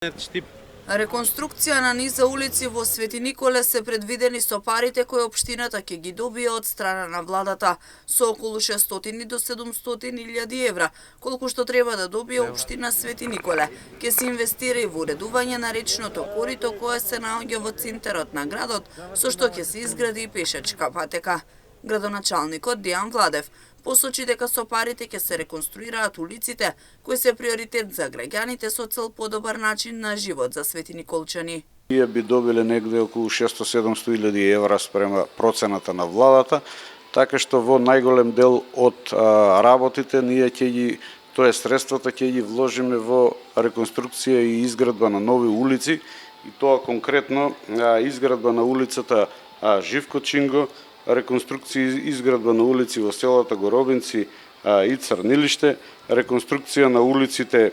Реконструкција на низа улици во Свети Николе се предвидени со парите кои општината ќе ги добие од страна на владата, со околу 600 до 700.000 евра, колку што треба да добие општина Свети Николе. Ќе се инвестира и во уредување на речното корито кое се наоѓа во центарот на градот, со што ќе се изгради и пешачка патека. Градоначалникот Дејан Владев посочи дека со парите ќе се реконструираат улиците кои се приоритет за граѓаните со цел подобар начин на живот за светиниколчани. Ние би добиле негде околу 600-700.000 евра спрема процената на владата, така што во најголем дел од работите ние ќе ги, средствата ќе ги вложиме во реконструкција и изградба на нови улици, и тоа конкретно изградба на улицата Живко Чинго, реконструкција и изградба на улици во селата Горобинци и Црнилиште, реконструкција на улиците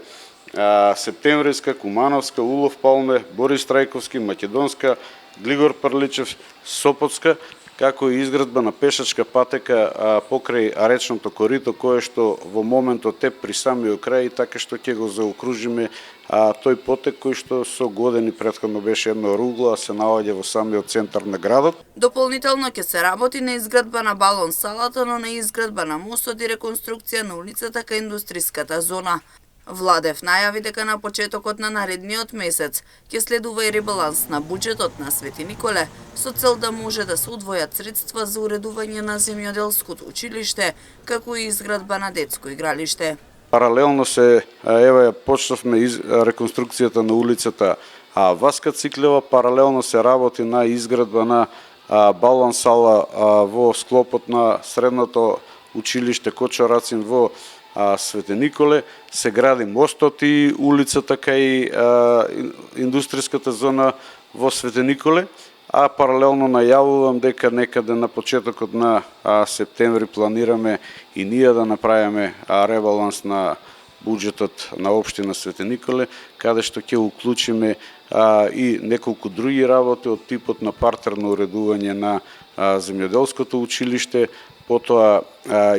Септемвриска, Кумановска, Улов Палме, Борис Трајковски, Македонска, Глигор Прличев, Сопотска, како и изградба на пешачка патека покрај речното корито, кое што во моментот е при самиот крај, така што ќе го заокружиме тој потек кој што со години претходно беше едно ругло, а се наоѓа во самиот центар на градот. Дополнително ќе се работи на изградба на балон салата, но на изградба на мостот и реконструкција на улицата кај индустријската зона. Владев најави дека на почетокот на наредниот месец ќе следува и ребаланс на буџетот на Свети Николе со цел да може да се удвојат средства за уредување на земјоделското училиште, како и изградба на детско игралиште. Паралелно почнавме реконструкцијата на улицата Васка Циклева, паралелно се работи на изградба на балон сала во склопот на средното училиште Кочо Рацин во Свети Николе, се гради мостот и улицата кај индустријската зона во Свети Николе, а паралелно најавувам дека некаде на почетокот на септември планираме и ние да направиме ребаланс на буџетот на општина Свети Николе, каде што ќе уклучиме и неколку други работи од типот на партерно уредување на земјоделското училиште, потоа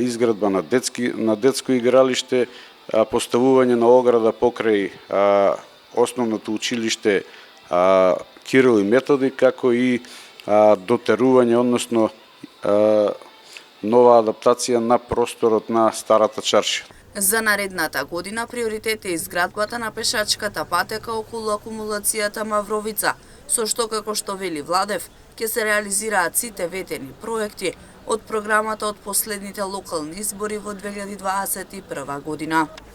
изградба на детско игралиште, поставување на ограда покрај основното училиште Кирил и Методи, како и дотерување, односно нова адаптација на просторот на старата чаршија. За наредната година приоритет е изградбата на пешачката патека околу акумулацијата Мавровица, со што, како што вели Владев, ќе се реализираат сите ветени проекти од програмата од последните локални избори во 2021 година.